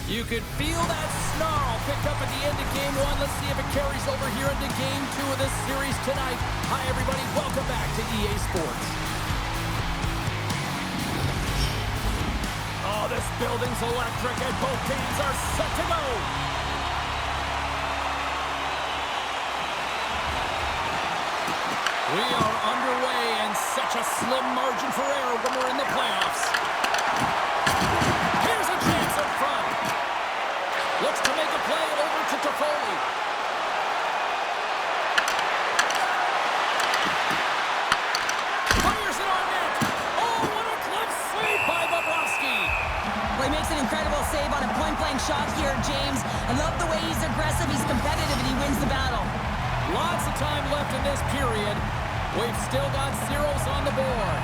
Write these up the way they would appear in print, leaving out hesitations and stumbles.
You could feel that snarl pick up at the end of Game 1. Let's see if it carries over here into Game 2 of this series tonight. Hi, everybody. Welcome back to EA Sports. Oh, this building's electric, and both teams are set to go. We are underway, and such a slim margin for error when we're in the playoffs. Here's a chance up front. Looks to make a play over to Toffoli. Fires it on net. Oh, what a clutch save by Bobrovsky. Well, he makes an incredible save on a point-blank shot here, James. I love the way he's aggressive, he's competitive, and he wins the battle. Lots of time left in this period. We've still got zeros on the board.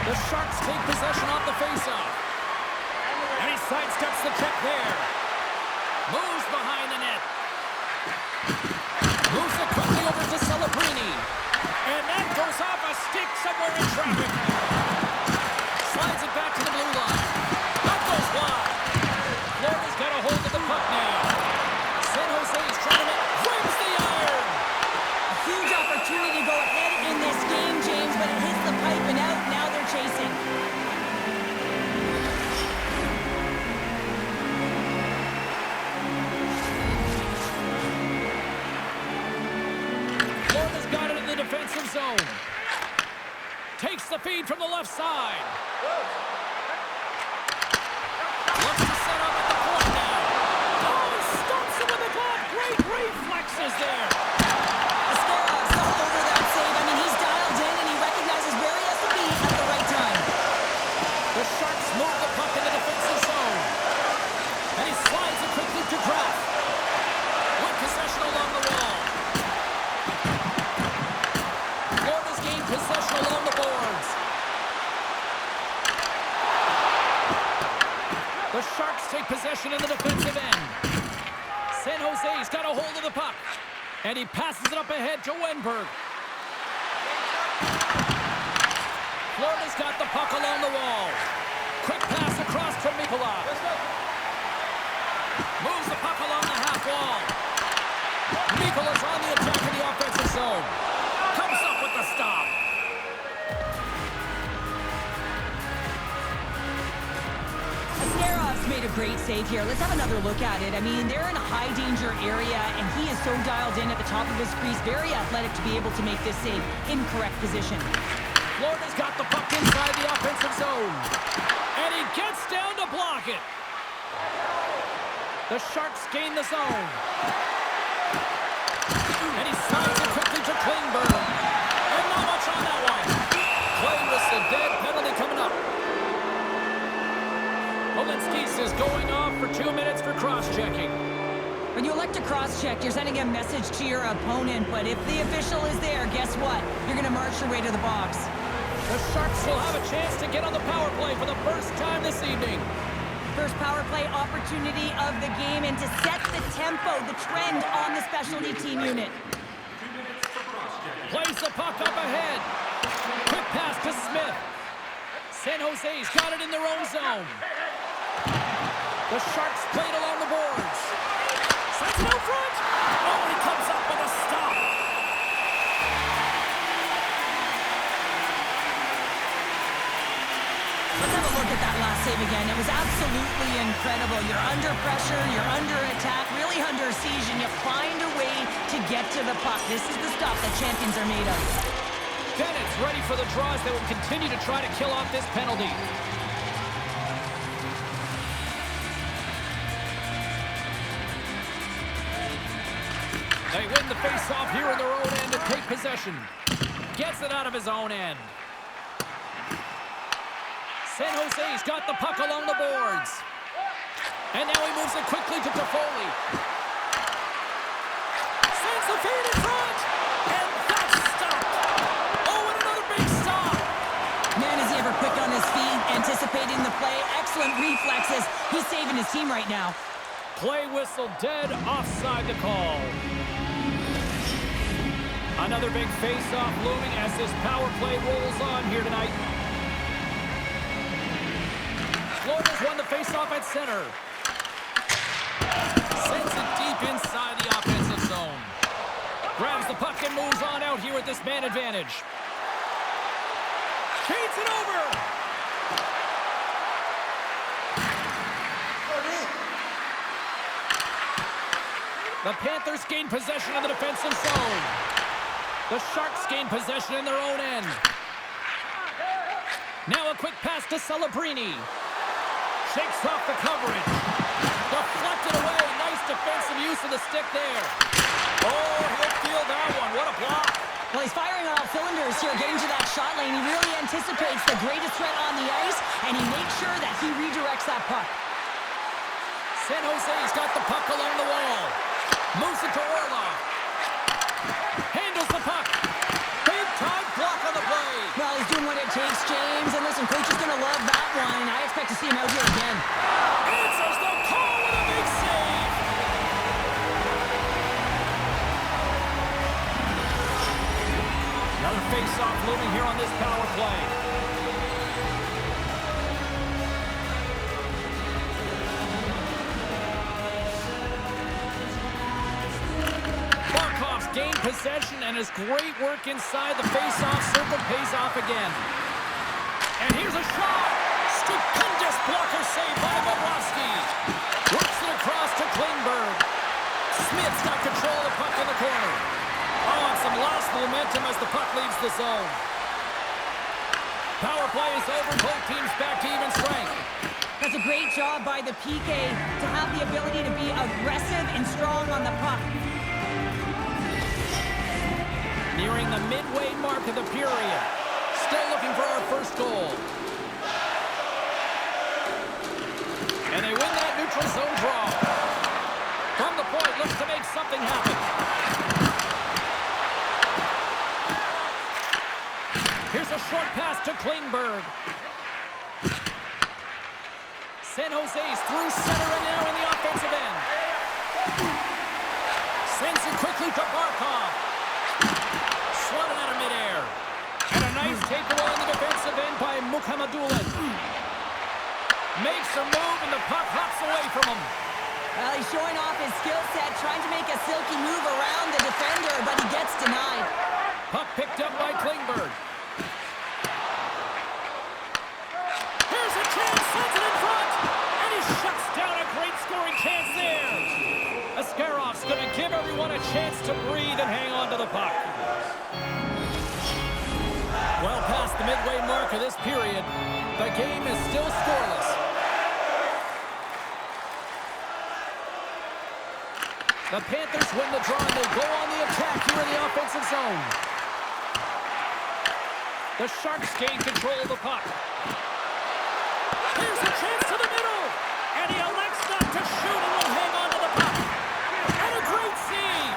The Sharks take possession off the faceoff. And he sidesteps the check there. Moves behind the net. Moves it quickly over to Celebrini. And that goes off a stick somewhere in traffic. Slides it back to the blue line. That goes wide. Florida's got a hold of the puck now. San Jose's trying to wins the iron. A huge opportunity to go ahead in this game, James, but it hits the pipe and out. Now they're chasing. Florida's got it in the defensive zone. Takes the feed from the left side. Looks to set up at the point now. Oh, he stumps him with the glove. Great reflexes there. Ascarov's all over that save. I mean, he's dialed in and he recognizes where he has to be at the right time. The Sharks move the puck in the defensive zone. And he slides it quickly to Kraft. With possession along the wall. Florida's gained possession along the boards. The Sharks take possession in the defensive end. San Jose's got a hold of the puck. And he passes it up ahead to Wenberg. Florida's got the puck along the wall. Quick pass across to Mikkola. Moves the puck along the half wall. Mikkola's on the attack in the offensive zone. Comes up with the stop. Ascarov's made a great save here. Let's have another look at it. I mean, they're in a high-danger area, and he is so dialed in at the top of his crease. Very athletic to be able to make this save in correct position. Florida's got the puck inside the offensive zone. And he gets down to block it. The Sharks gain the zone. And he slides it quickly to Klingberg. And not much on that one. Play whistle dead. Penalty coming up. Polinskis is going off for 2 minutes for cross-checking. When you elect to cross-check, you're sending a message to your opponent, but if the official is there, guess what? You're going to march your way to the box. The Sharks will have a chance to get on the power play for the first time this evening. First power play opportunity of the game, and to set the tempo, the trend on the specialty team unit. Plays the puck up ahead. Quick pass to Smith. San Jose's got it in their own zone. The Sharks played along the boards. Sends it out front. Oh, he comes up with a stop. Let's have a look at that last save again. It was absolutely incredible. You're under pressure, you're under attack, really under siege, and you find a way to get to the puck. This is the stuff that champions are made of. Bennett's ready for the draws. They will continue to try to kill off this penalty. They win the face-off here in their own end to take possession. Gets it out of his own end. San Jose's got the puck along the boards. And now he moves it quickly to Toffoli. Sends the feed in front. And that's stopped. Oh, and another big stop. Man, is he ever quick on his feet, anticipating the play. Excellent reflexes. He's saving his team right now. Play whistle dead, offside the call. Another big face-off looming as this power play rolls on here tonight. Florida's won the face-off at center. Sends it deep inside the offensive zone. Grabs the puck and moves on out here with this man advantage. Feeds it over. The Panthers gain possession of the defensive zone. The Sharks gain possession in their own end. Now a quick pass to Celebrini. Shakes off the coverage. Deflected away. Nice defensive use of the stick there. Oh, he'll feel that one. What a block. Well, he's firing on all cylinders here, getting to that shot lane. He really anticipates the greatest threat on the ice, and he makes sure that he redirects that puck. San Jose's got the puck along the wall. Moves it to Orlov. Handles the puck. Big time block on the play. Well, he's doing what it takes, James. And listen, coach is going to love that one. I expect to see him out here again. Answers the call with a big save. Another face-off looming here on this power play. Barkov's gained possession, and his great work inside the face-off circle pays off again. And here's a shot. Stupendous blocker save by Bobrovsky. Works it across to Klingberg. Smith's got control of the puck in the corner. Oh, and some last momentum as the puck leaves the zone. Power play is over. Both teams back to even strength. That's a great job by the PK to have the ability to be aggressive and strong on the puck. Nearing the midway mark of the period. Still looking for our first goal. And they win that neutral zone draw. From the point, looks to make something happen. Here's a short pass to Klingberg. San Jose's through center and now in the offensive end. Sends it quickly to Barkov. Swatted out of midair. And a nice takeaway in the defensive end by Mukhamadullin. Makes a move and the puck hops away from him. Well, he's showing off his skill set, trying to make a silky move around the defender, but he gets denied. Puck picked up by Klingberg. Here's a chance, sends it in front, and he shuts down a great scoring chance there. Askarov's going to give everyone a chance to breathe and hang on to the puck. Well past the midway mark of this period, the game is still scoreless. The Panthers win the draw and they go on the attack here in the offensive zone. The Sharks gain control of the puck. Here's a chance to the middle, and he elects not to shoot and will hang on to the puck. And a great save.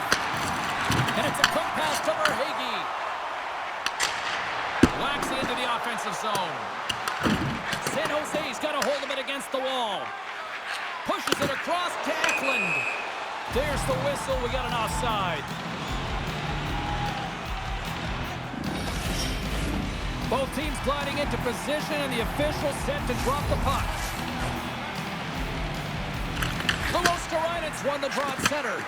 And it's a quick pass to Verhaeghe. Whacks it into the offensive zone. San Jose's got a hold of it against the wall. Pushes it across to Eklund. There's the whistle. We got an offside. Both teams gliding into position, and the official set to drop the puck. Luosterainen's won the draw at center.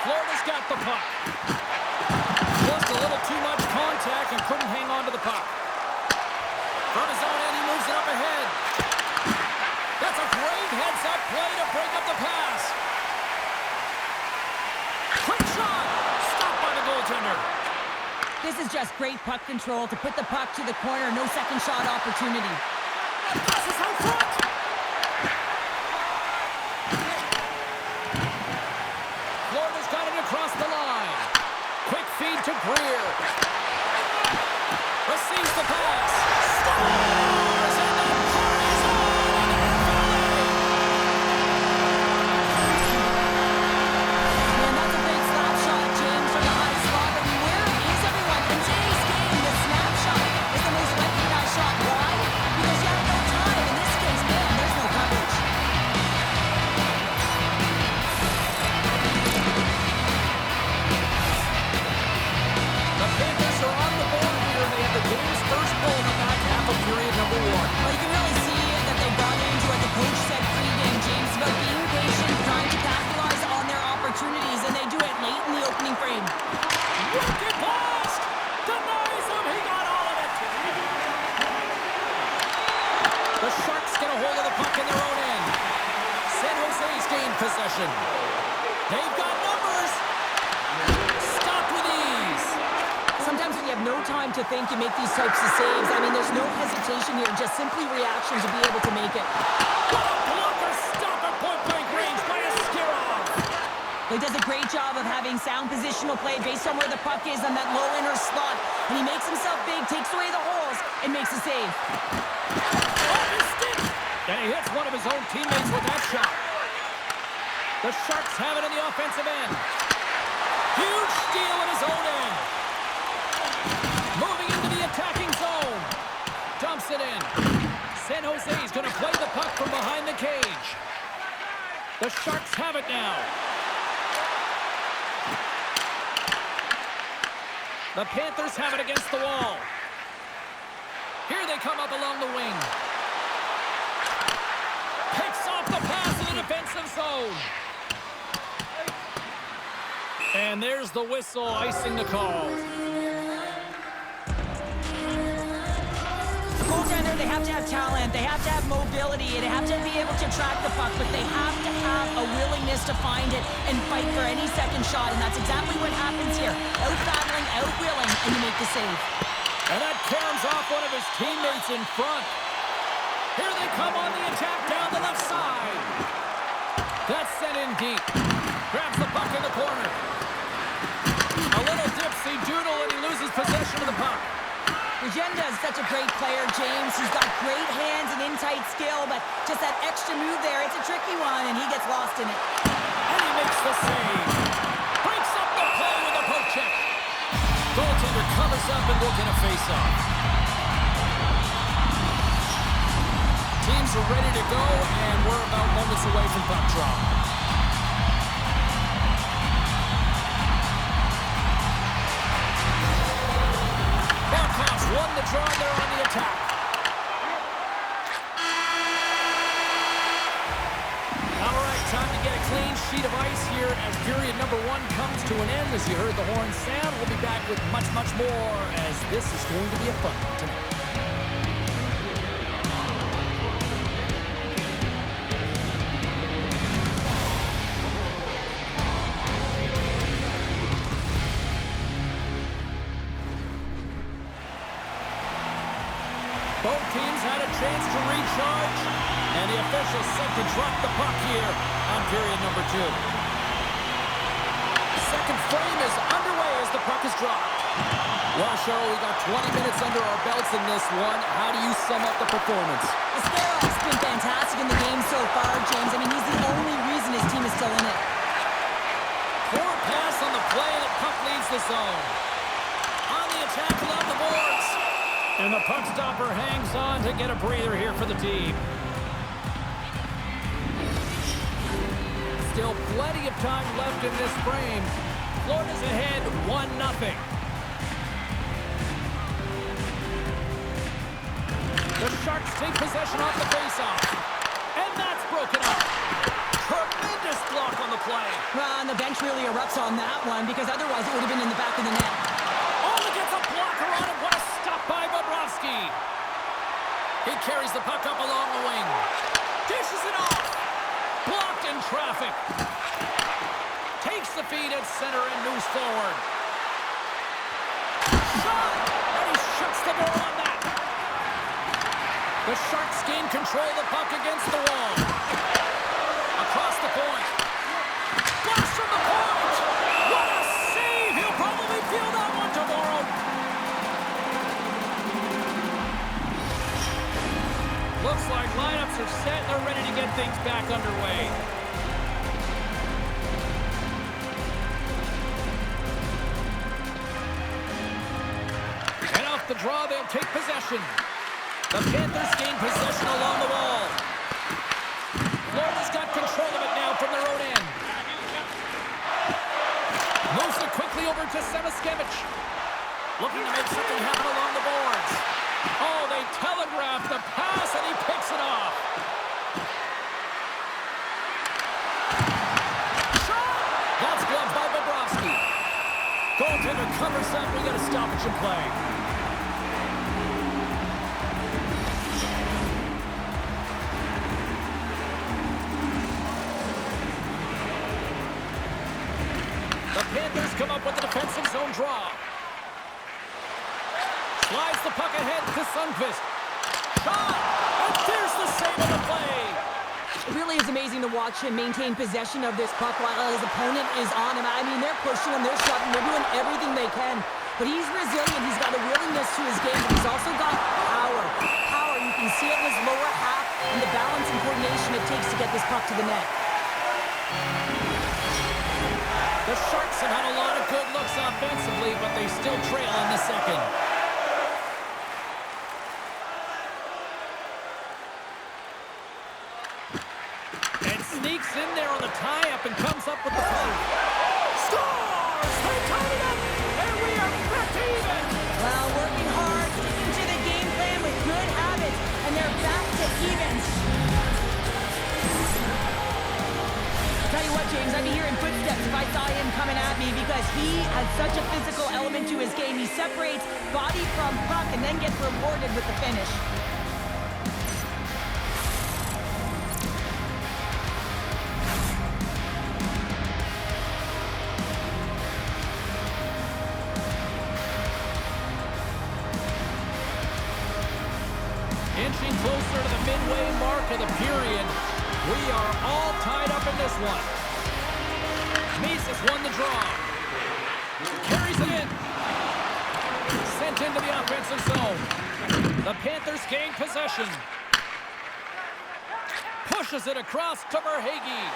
Florida's got the puck. Just a little too much contact and couldn't hang on to the puck. From his own end, he moves it up ahead. That's a great heads-up play to break up the pass. Quick shot! Stopped by the goaltender. This is just great puck control to put the puck to the corner. No second shot opportunity. This is out front! Florida's got it across the line. Quick feed to Greer. Receives the pass. Scores! And the party's on in FLA! Man, that's a great slap shot, James, from the high spot. But where is everyone? In today's game, the snapshot is the most recognized shot. Why? Because you have no time. In this case, man, there's no coverage. The Panthers possession. They've got numbers. Stopped with ease. Sometimes when you have no time to think, you make these types of saves. I mean, there's no hesitation here, just simply reaction to be able to make it. What a blocker stop at point-blank range by a Skirov. He does a great job of having sound positional play based on where the puck is on that low inner slot. And he makes himself big, takes away the holes, and makes a save. Off his stick. And he hits one of his own teammates with that shot. The Sharks have it in the offensive end. Huge steal in his own end. Moving into the attacking zone. Dumps it in. San Jose is going to play the puck from behind the cage. The Sharks have it now. The Panthers have it against the wall. Here they come up along the wing. Picks off the pass in the defensive zone. And there's the whistle icing the call. The goaltender, they have to have talent, they have to have mobility, they have to be able to track the puck, but they have to have a willingness to find it and fight for any second shot, and that's exactly what happens here. Out-battling, out-willing, and you make the save. And that caroms off one of his teammates in front. Here they come on the attack down the left side. That's sent in deep. Grabs the puck in the corner. A little dipsy doodle and he loses possession of the puck. Regenda is such a great player, James. He's got great hands and in-tight skill, but just that extra move there, it's a tricky one, and he gets lost in it. And he makes the save. Breaks up the play with a poke check. Goaltender covers up and will get a face-off. Teams are ready to go, and we're about moments away from puck drop. Blackhawks won the draw, and they're on the attack. All right, time to get a clean sheet of ice here as period number 1 comes to an end. As you heard the horn sound, we'll be back with much, much more as this is going to be a fun one tonight. Both teams had a chance to recharge, and the officials set to drop the puck here on period number 2. Second frame is underway as the puck is dropped. Well, Cheryl, we got 20 minutes under our belts in this one. How do you sum up the performance? Skarov's been fantastic in the game so far, James. I mean, he's the only reason his team is still in it. Poor pass on the play, and the puck leaves the zone. On the attack along the boards. And the puck stopper hangs on to get a breather here for the team. Still plenty of time left in this frame. Florida's ahead 1-0. The Sharks take possession off the faceoff. And that's broken up. Tremendous block on the play. Well, and the bench really erupts on that one because otherwise it would have been in the back of the net. Oh, gets a blocker on him. What a stop by Bobrovsky. He carries the puck up along the wing. Dishes it off. Blocked in traffic. Takes the feed at center and moves forward. Shot! And he shuts the door on that. The Sharks gain control of the puck against the wall. Across the point. Blast from the point! What a save! He'll probably feel that one tomorrow. Looks like lineups are set. They're ready to get things back underway. And off the draw, they'll take possession. The Panthers gain possession along the wall. Florida's got control of it now from their own end. Moves it quickly over to Semiskevich. Looking to make something happen along the boards. Oh, they telegraph the pass, and he picks it off. Shot! That's gloved by Bobrovsky. Goaltender covers up. We got a stoppage in play. draw. Slides the puck ahead to Sundqvist. Shot! And there's the save of the play. It really is amazing to watch him maintain possession of this puck while his opponent is on him. I mean, they're pushing him, they're shoving, they're doing everything they can. But he's resilient, he's got a willingness to his game, but he's also got power. Power, you can see it in his lower half and the balance and coordination it takes to get this puck to the net. The Sharks have had a lot of good looks offensively, but they still trail in the second. Sneaks in there on the tie-up and comes up with the play. Scores! They tied it up, and we are back to even. Well, working hard, sticking to the game plan with good habits, and they're back to even. Tell you what, James, I'd be hearing footsteps if I saw him coming at me because he has such a physical element to his game. He separates body from puck and then gets rewarded with the finish. Inching closer to the midway mark of the period. We are all tied up in this one. Mises won the draw. Carries it in. Sent into the offensive zone. The Panthers gain possession. Pushes it across to Verhaeghe.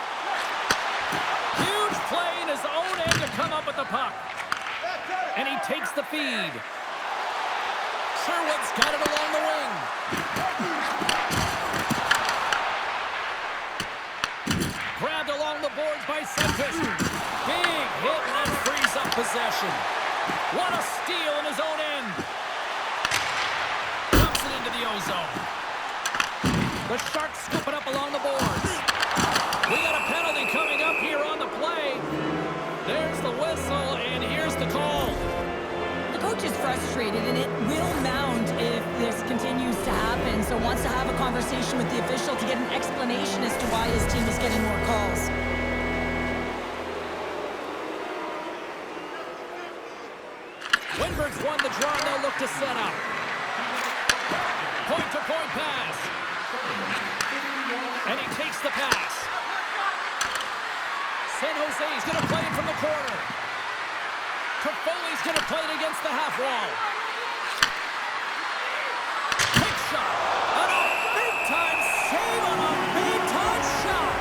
Huge play in his own end to come up with the puck. And he takes the feed. Sherwood's got it along the wing. Grabbed along the boards by Sundqvist. Big hit, and that frees up possession. What a steal in his own end. Dumps it into the ozone. The Sharks scoop it up along the boards. We got a penalty coming up here on the play. There's the whistle, and here's the call. The coach is frustrated, and it will mount if this continues to happen, so wants to have a conversation with the official to get an explanation as to why his team is getting more calls. Windberg's won the draw, and they'll look to set up. Point-to-point pass. And he takes the pass. San Jose's going to play it from the corner. Toffoli's going to play it against the half wall. Big shot. And a big-time save on a big-time shot.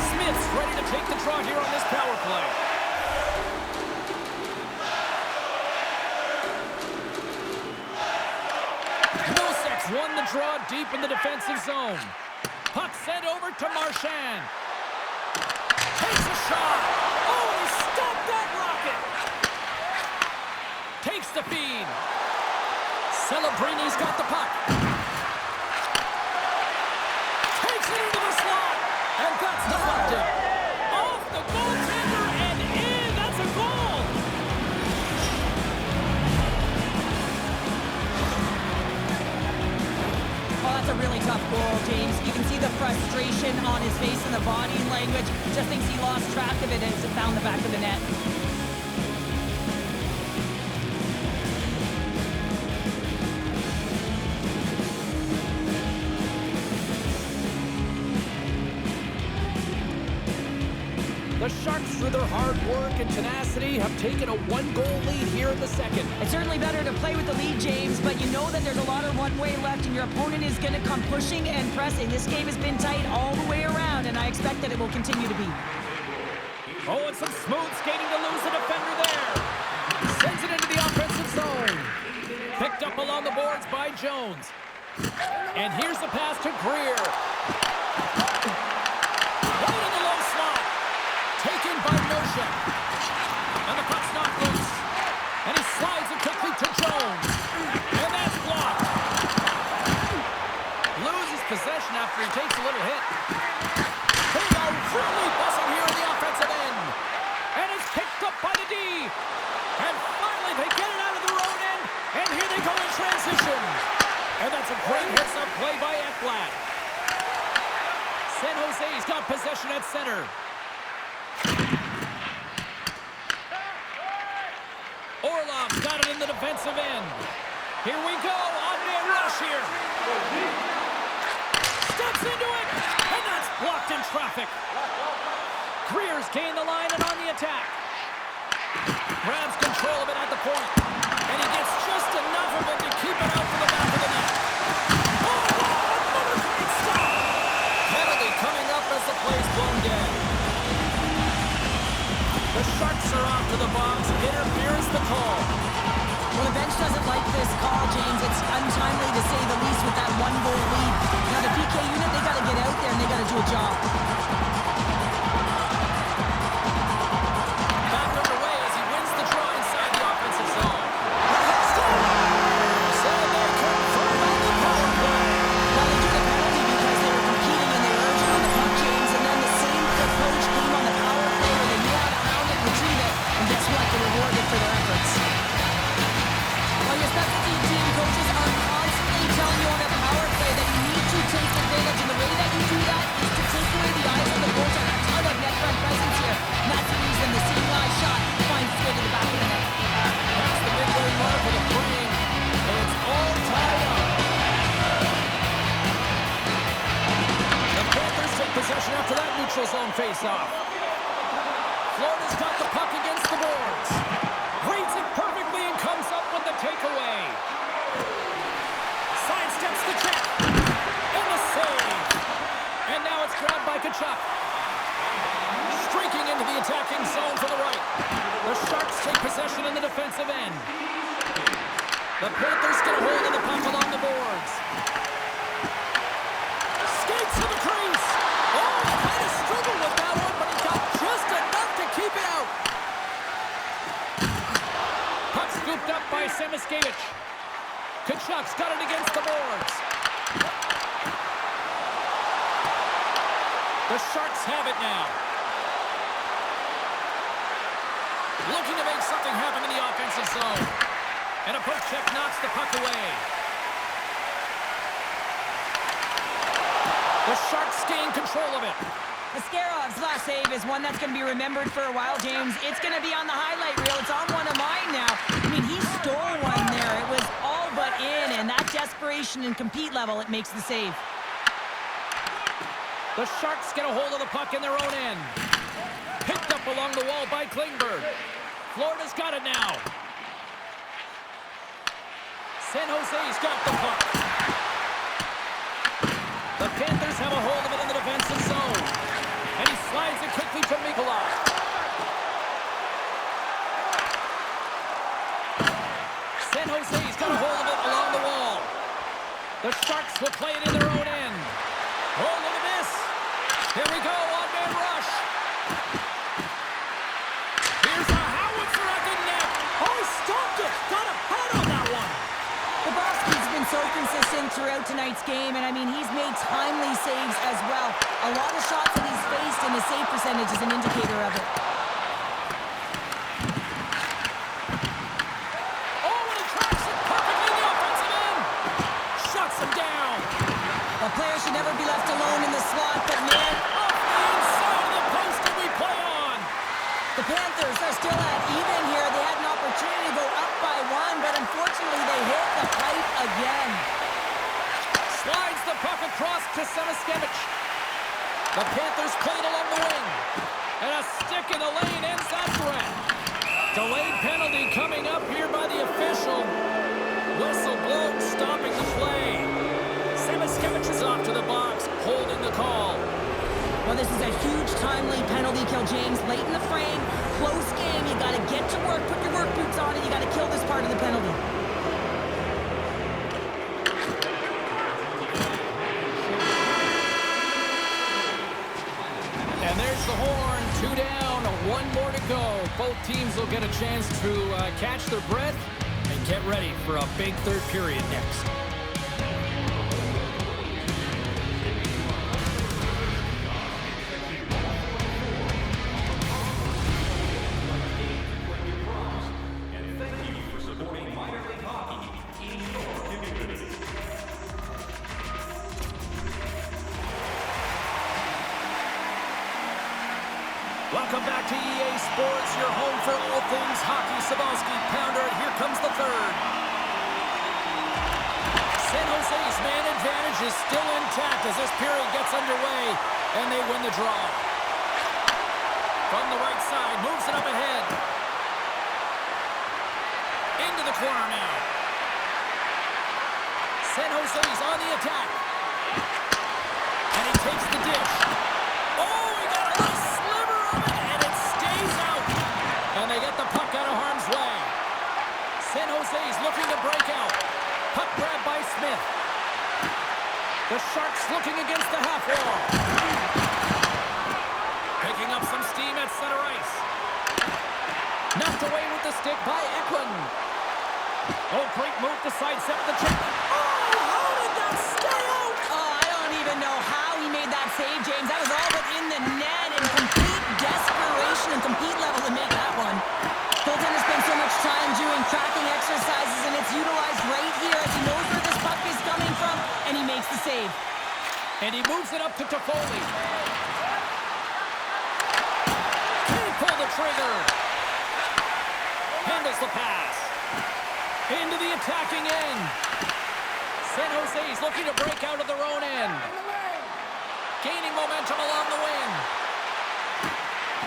Smith's ready to take the draw here on this power play. Nosek won the draw deep in the defensive zone. Puck sent over to Marchand. Takes a shot. Oh, he stopped that rocket. Takes the feed. Celebrini's got the puck. Takes it into the slot. And that's deflected. Off the goaltender and in. That's a goal. Oh, that's a really tough goal, James. You can see the frustration on his face and the body language. Just thinks he lost track of it as it found the back of the net. The Sharks, through their hard work and tenacity, have taken a one-goal lead here in the second. It's certainly better to play with the lead, James, but you know that there's a lot of runway left and your opponent is going to come pushing and pressing. This game has been tight all the way around, and I expect that it will continue to be. Oh, and some smooth skating to lose the defender there. Sends it into the offensive zone. Picked up along the boards by Jones. And here's the pass to Greer. Right in the low slot. Taken by Nosek. And the puck's knocked loose. And he slides it quickly to Jones. And that's blocked. Loses possession after he takes a little hit. They are really buzzing here in the offensive end. And it's picked up by the D. And finally they get it out of their own end. And here they go in transition. And that's a great heads-up play by Ekblad. San Jose's got possession at center. defensive end. Here we go. On-man rush here. Steps into it. And that's blocked in traffic. Greer's gained the line and on the attack. Grabs control of it at the point. And he gets just enough of it to keep it out to the back of the net. Oh, another great stop. Penalty coming up as the play's blown dead. The Sharks are off to the box. Interference the call. Well, the bench doesn't like this call, James. It's untimely to say the least with that one-goal lead. Now, the PK unit, they got to get out there and they got to do a job. Back underway as he wins the draw inside the offensive zone. So they confirm on the power play. Well, they drew the penalty because they were competing and they were urging on the puck, James. And then the same approach came on the power play where they knew how to pound it and retrieve it. And guess what? They were rewarded for their efforts. Well, your specialty team coaches are constantly telling you on a power play that you need to take advantage. And the way that you do that is to take away the eyes of the goaltender. A ton of net front presence here. And that's the reason the same live shot finds its way to the back of the net. That's the midway mark of the frame. And it's all tied up. The Panthers take possession after that neutral zone face-off. Florida's got the puck against the boards. Reads it perfectly and comes up with the takeaway. Sidesteps the check. And the save. And now it's grabbed by Tkachuk. Streaking into the attacking zone to the right. The Sharks take possession in the defensive end. The Panthers get a hold of the puck along the boards. Skates to the crease. Oh, kind of struggled with that one, but he got just enough to keep it out. Puck scooped up by Semiskevich. Tkachuk's got it against the boards. The Sharks have it now. Looking to make something happen in the offensive zone. And a poke check knocks the puck away. The Sharks gain control of it. Mascarov's last save is one that's going to be remembered for a while, James. It's going to be on the highlight reel. It's on one of mine now. I mean, he stole one there. It was all but in, and that desperation and compete level, it makes the save. The Sharks get a hold of the puck in their own end. Picked up along the wall by Klingberg. Florida's got it now. San Jose's got the puck. The Panthers have a hold of it in the defensive zone. And he slides it quickly to Mikolov. San Jose's got a hold of it along the wall. The Sharks will play it in their own end. Oh, look at this. Here we go, on-man rush. Here's a howitzer at the net. Oh, he stopped it. Got a head on that one. Bobrovsky's been so consistent throughout tonight's game, and I mean, he's made timely saves as well. A lot of shots that he's faced, and his save percentage is an indicator of it. Oh, and he tracks it perfectly in the offensive end. Shuts him down. The player should never be left alone in the slot, but man, Off the inside of the post, and we play on. the Panthers are still at even here. They had an opportunity to go up by one, but unfortunately they hit the pipe again. Slides the puck across to Semiskevich. The Panthers played along the wing. And a stick in the lane ends that threat. Delayed penalty coming up here by the official. Whistle blown, stopping the play. Semiskevich is off to the box, holding the call. Well, this is a huge timely penalty kill, James. Late in the frame, close game. You got to get to work, put your work boots on, and you got to kill this part of the penalty. And there's the horn. 2 down, 1 more to go. Both teams will get a chance to catch their breath and get ready for a big third period next. Welcome back back to EA Sports, your home for all things hockey. Sabalski, pounder, and here comes the third. San Jose's man advantage is still intact as this period gets underway, and they win the draw. From the right side, moves it up ahead. Into the corner now. San Jose's on the attack. And he takes the dish. Oh, he got a little sliver of it, and it stays out. And they get the puck out of harm's way. San Jose's looking to break out. Puck grab by Smith. The Sharks looking against the half wall. Picking up some steam at center ice. Knocked away with the stick by Eklund. Oh, great move to sidestep the check. Oh, how did that stay out? Oh, I don't even know how he made that save, James. That was all but in the net in complete desperation and complete level to make that one. Goaltender spends so much time doing tracking exercises, and it's utilized right here as he knows where this puck is coming from, and he makes the save. And he moves it up to Toffoli. Can't pull the trigger. Handles the pass. Into the attacking end. San Jose's looking to break out of their own end. Gaining momentum along the wing.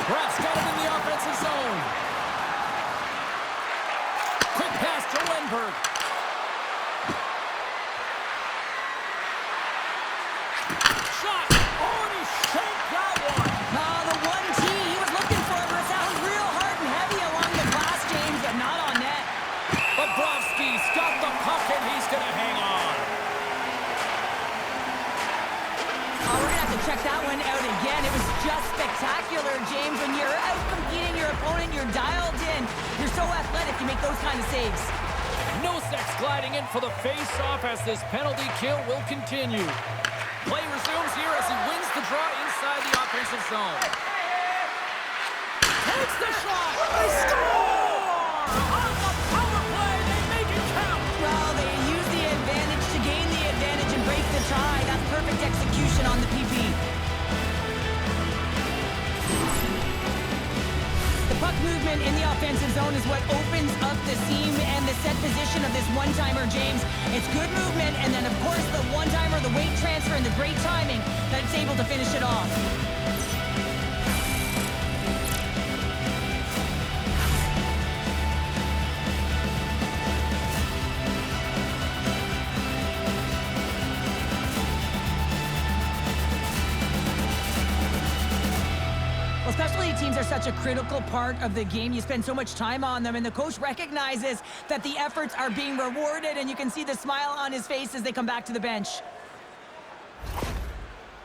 Raff's got it in the offensive zone. Quick pass to Wenberg. Shot. Oh, and he shanked that one. The 1T he was looking for, but it sounds real hard and heavy along the glass, James, but not on net. Bobrovsky's got the puck, and he's going to hang on. Oh, we're going to have to check that one out again. It was just spectacular, James. When you're out-competing your opponent, you're dialed in. You're so athletic, you make those kind of saves. Nosek gliding in for the face-off as this penalty kill will continue. Play resumes here as he wins the draw inside the offensive zone. Takes the shot. They score! On the power play, they make it count. Well, they use the advantage to gain the advantage and break the tie. That's perfect execution on the PP. The puck movement in the offensive zone is what opens up the seam and the set position of this one-timer, James. It's good movement, and then, of course, the one-timer, the weight transfer, and the great timing that it's able to finish it off. Specialty teams are such a critical part of the game. You spend so much time on them, and the coach recognizes that the efforts are being rewarded, and you can see the smile on his face as they come back to the bench.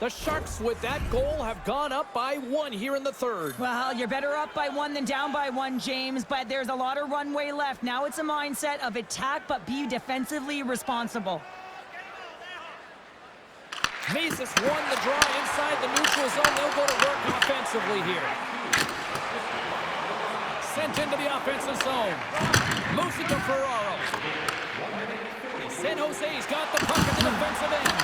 The Sharks, with that goal, have gone up by 1 here in the third. Well, you're better up by 1 than down by 1, James, but there's a lot of runway left. Now it's a mindset of attack, but be defensively responsible. Mises won the draw inside the neutral zone. They'll go to work offensively here. Sent into the offensive zone. Moves it to Ferraro. San Jose's got the puck at the defensive end.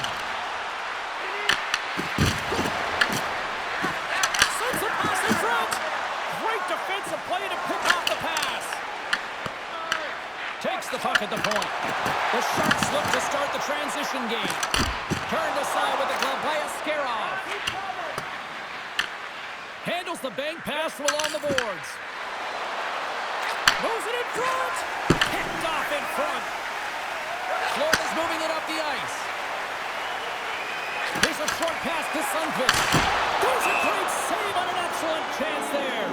Sends a pass in front. Great defensive play to pick off the pass. Takes the puck at the point. The Sharks look to start the transition game. Turned aside with the glove by Askarov. Handles the bank pass from along the boards. Moves it in front. Picked off in front. Florida's moving it up the ice. Here's a short pass to Sundqvist. Does a great save on an excellent chance there.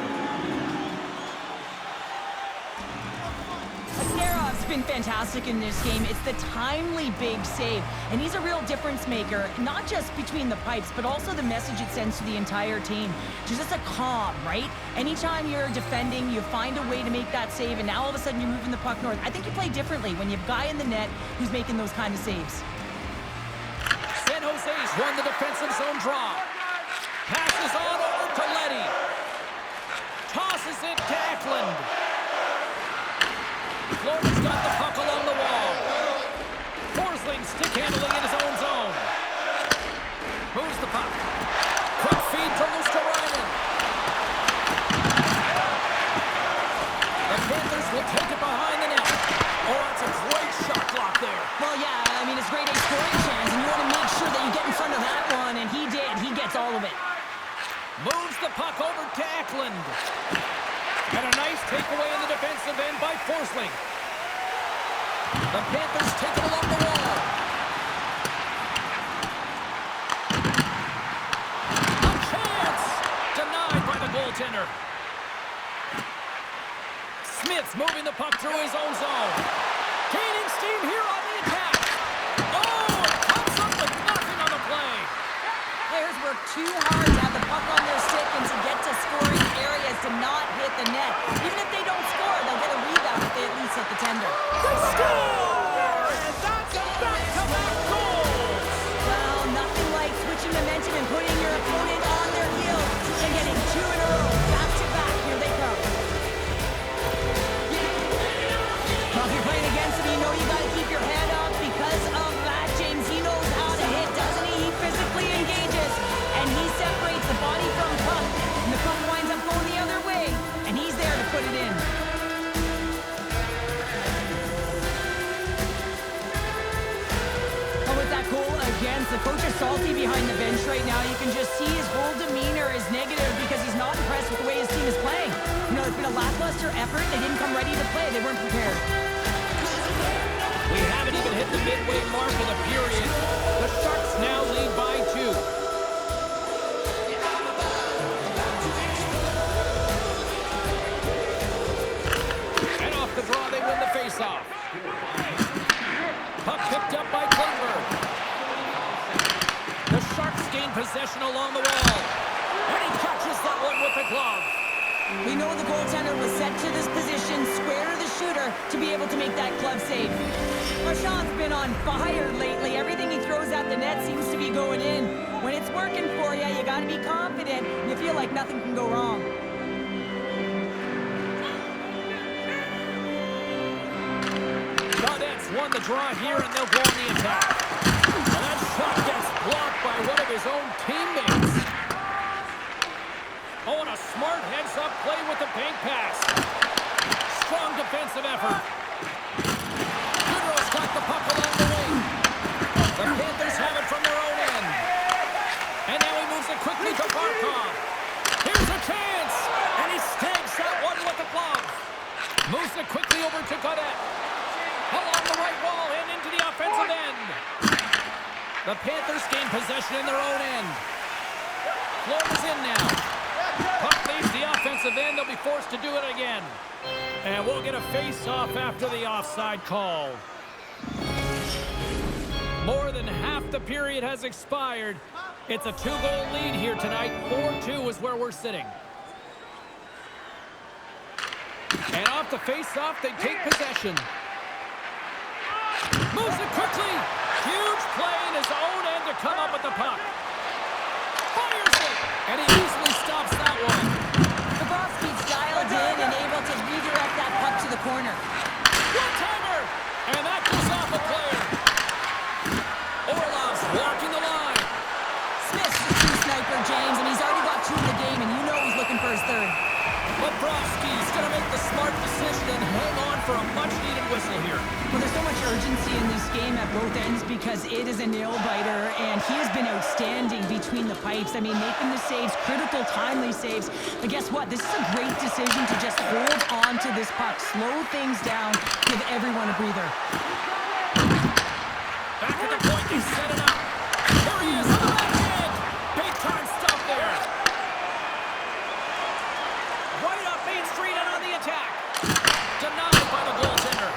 Askarov's been fantastic in this game. It's the timely big save, and he's a real difference maker, not just between the pipes, but also the message it sends to the entire team. Just a calm, right? Anytime you're defending, you find a way to make that save, and now all of a sudden you're moving the puck north. I think you play differently when you have a guy in the net who's making those kind of saves. San Jose's won the defensive zone draw. Passes on over to Leddy. Tosses it to Eklund. Florida's got the puck along the wall. Forsling stick handling in his own zone. Moves the puck. Quick feed to Luskarainen. defensive end by Forsling. The Panthers take it along the wall. A chance! Denied by the goaltender. Smith's moving the puck through his own zone. Gaining steam here on the attack. Oh, it comes up with nothing on the play. Players work too hard to have the puck on their stick and to get to scoring areas to not hit the net. Even if they don't score, they'll get a rebound if they at least hit the tender. They score! And that's a back-to-back goal! Well, nothing like switching momentum and putting your opponent on their heels and getting two in a row. Back-to-back. Here they come. Well, if you're playing against him, you know you got to keep your head up because of that. James, he knows how to hit, doesn't he? He physically engages, and he separates the body from puck, and the puck winds up going the other way, and he's there to put it in. Oh, with that goal against, the coach is salty behind the bench right now. You can just see his whole demeanor is negative because he's not impressed with the way his team is playing. You know, it's been a lackluster effort. They didn't come ready to play. They weren't prepared. We haven't even hit the midway mark of the period. The Sharks now lead by 2. And off the draw, they win the faceoff. Puck picked up by Klingberg. The Sharks gain possession along the wall. And he catches that one with the glove. We know the goaltender was set to this position, square to the shooter, to be able to make that glove save. Marchand's been on fire lately. Everything he throws at the net seems to be going in. When it's working for you, you got to be confident. You feel like nothing can go wrong. Gaudette's won the draw here, and they'll go on the attack. Well, that shot gets blocked by one of his own teammates. Oh, and a smart heads-up play with the bank pass. Strong defensive effort. Goodrow's got the puck along the wing. The Panthers have it from their own end. And now he moves it quickly to Barkov. Here's a chance. And he snags that one with the glove. Moves it quickly over to Gaudette. Along the right wall and into the offensive end. The Panthers gain possession in their own end. Florida's in now. Puck leaves the offensive end. They'll be forced to do it again. And we'll get a face-off after the offside call. More than half the period has expired. It's a 2-goal lead here tonight. 4-2 is where we're sitting. And off the face-off, they take possession. Moves it quickly. Huge play in his own end to come up with the puck. Fires it. And he easily stops that one. Bobrovsky's dialed in and able to redirect that puck to the corner. One-timer. And that goes off a player. Orlov's walking the line. Smith's the true sniper, James, and he's already got 2 in the game, and you know he's looking for his third. Bobrovsky's going to make the smart decision and hang on for a much-needed whistle here. Well, there's so much urgency in this game at both ends because it is a nail-biter, and he has been outstanding between the pipes. I mean, making the saves, critical, timely saves. But guess what? This is a great decision to just hold on to this puck, slow things down, give everyone a breather. Back at the point, they set it up. There he is on the backhand. Big-time stop there. Right up Main Street and on the attack. Denied by the goaltender.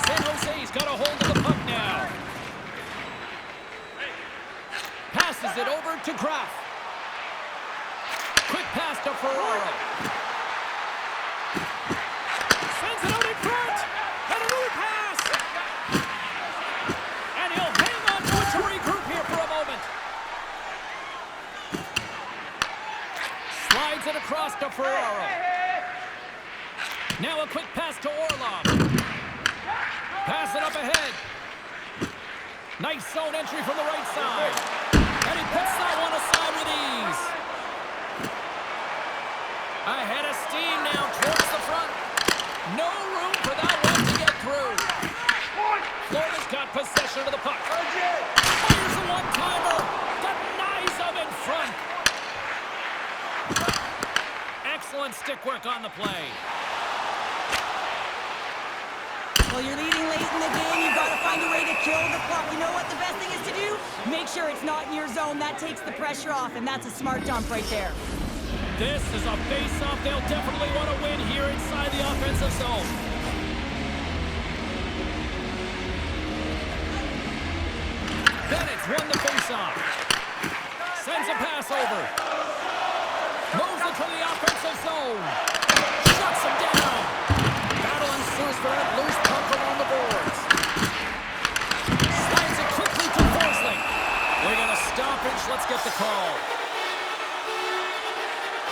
San Jose's got a hold of the puck now. Passes it over to Graf. Quick pass to Ferraro. Sends it out in front. And a new pass. And he'll hang on to it to regroup here for a moment. Slides it across to Ferraro. Now a quick pass to Orlov. Pass it up ahead. Nice zone entry from the right side. And he puts that one aside with ease. Ahead of steam now towards the front. No room for that one to get through. Florida's got possession of the puck. Fires a one-timer. Denies him in front. Excellent stick work on the play. Well, you're leading late in the game. You've got to find a way to kill the puck. You know what the best thing is to do? Make sure it's not in your zone. That takes the pressure off, and that's a smart dump right there. This is a face-off they'll definitely want to win here inside the offensive zone. Bennett's won the face-off. Sends a pass over. Moves it to the offensive zone. Shuts him down. Battle ensues for that loose puck around the boards. Slides it quickly to Forsling. We're going to stoppage. Let's get the call.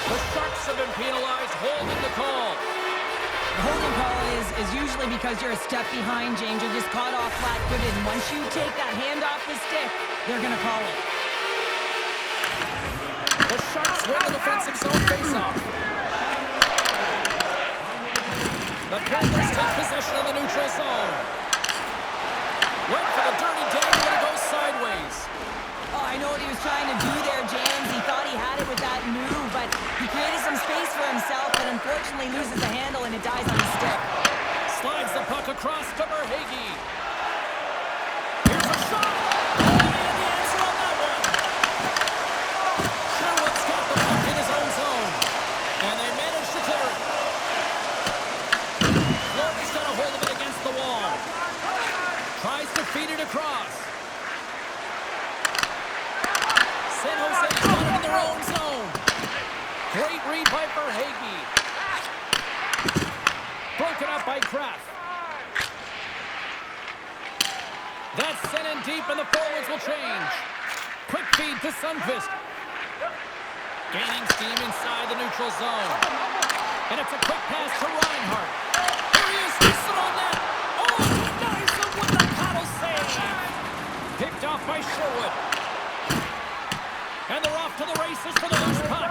The Sharks have been penalized, holding the call. The holding call is usually because you're a step behind, James. You're just caught off flat-footed, and once you take that hand off the stick, they're going to call it. The Sharks win the defensive zone face-off. The Panthers take possession of the neutral zone. Went for the dirty dagger, but it goes sideways. Oh, I know what he was trying to do there, James. He thought he had it with that move, but he created some space for himself, but unfortunately loses the handle and it dies on the stick. Slides the puck across to Verhaeghe. Here's a shot. Oh, and the answer on that one. Sherwood's got the puck in his own zone, and they manage to clear it. Florida's got a hold of it against the wall. Tries to feed it across. San Jose's got it in their own zone. Great read by Verhaeghe. Broken up by Kraft. That's sent in deep, and the forwards will change. Quick feed to Sundqvist. Gaining steam inside the neutral zone. And it's a quick pass to Reinhart. Here he is, missing on that. Oh, denies him with the paddle save. Picked off by Sherwood. And they're off to the races for the loose puck.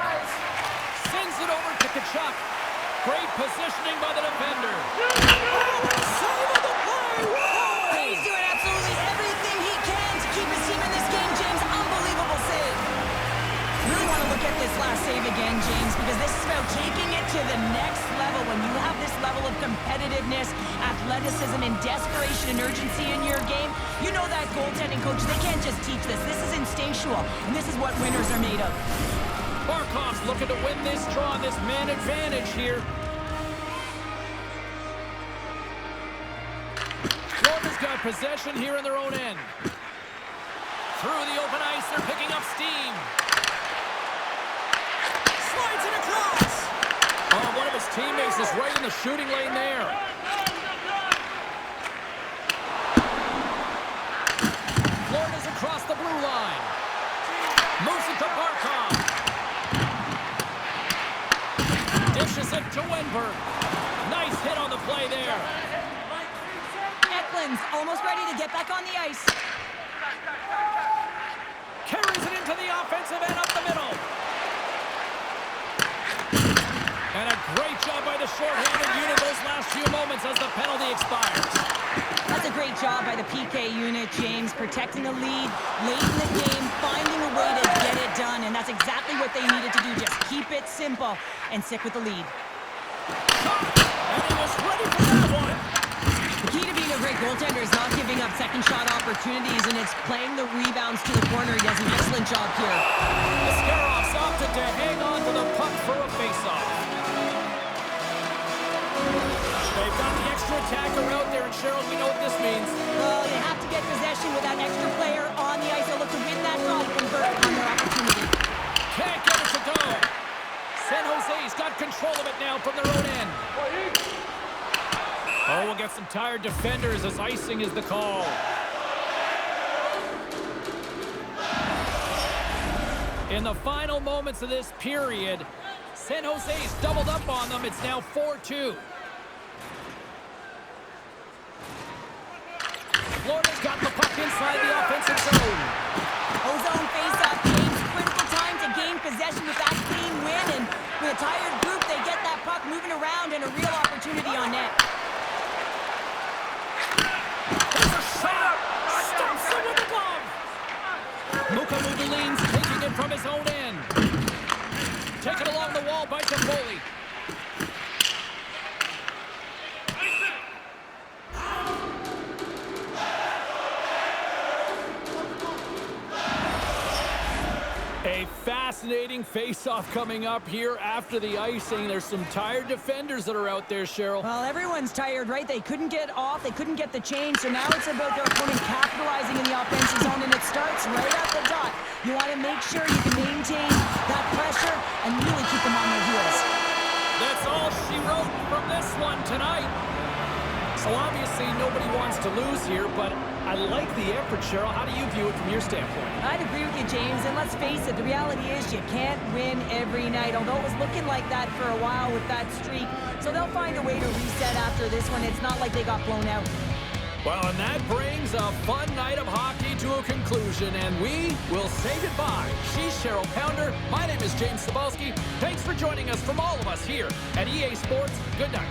Sends it over to Tkachuk. Great positioning by the defender. Save of the play! He's doing absolutely everything he can to keep his team in this game, James. Unbelievable save. Really want to look at this last save again, James, because this is about taking it to the next level. When you have this level of competitiveness, athleticism, and desperation and urgency in your game, you know that goaltending coach, they can't just teach this. This is instinctual, and this is what winners are made of. Barkov's looking to win this draw, this man advantage here. Florida's got possession here in their own end. Through the open ice, they're picking up steam. Slides it across. Oh, one of his teammates is right in the shooting lane there. Florida's across the blue line. Moves it to Barkov. Dishes it to Wenberg. Nice hit on the play there. Eklund's almost ready to get back on the ice. Carries it into the offensive end up the middle. And a great job by the shorthanded unit those last few moments as the penalty expires. That's a great job by the PK unit, James, protecting the lead late in the game, finding a way to get it done, and that's exactly what they needed to do. Just keep it simple and stick with the lead. And he was ready for that one. The key to being a great goaltender is not giving up second shot opportunities, and it's playing the rebounds to the corner. He does an excellent job here. Ascaroff's opted to hang on to the puck for a faceoff. They've got the extra attacker out there, and Cheryl, we know what this means. Well, they have to get possession with that extra player on the ice. They'll look to win that draw and convert on their opportunity. Can't get it to go. San Jose's got control of it now from their own end. Oh, we'll get some tired defenders as icing is the call. In the final moments of this period, San Jose's doubled up on them. It's now 4-2. Florida's got the puck inside the offensive zone. Ozone face-off, James. Critical time to gain possession with that clean win, and with a tired group, they get that puck moving around and a real opportunity on net. There's a shot! Stumps it with the glove! Muka Mudulin's taking it from his own end. Taken along the wall by Toffoli. exciting face-off coming up here after the icing. There's some tired defenders that are out there, Cheryl. Well, everyone's tired, right? They couldn't get off. They couldn't get the change. So now it's about their opponent capitalizing in the offensive zone, and it starts right at the dot. You want to make sure you can maintain that pressure and really keep them on their heels. That's all she wrote from this one tonight. So obviously nobody wants to lose here, but I like the effort, Cheryl. How do you view it from your standpoint? I'd agree with you, James, and let's face it, the reality is you can't win every night, although it was looking like that for a while with that streak. So they'll find a way to reset after this one. It's not like they got blown out. Well, and that brings a fun night of hockey to a conclusion, and we will say goodbye. She's Cheryl Pounder. My name is James Cebulski. Thanks for joining us from all of us here at EA Sports. Good night.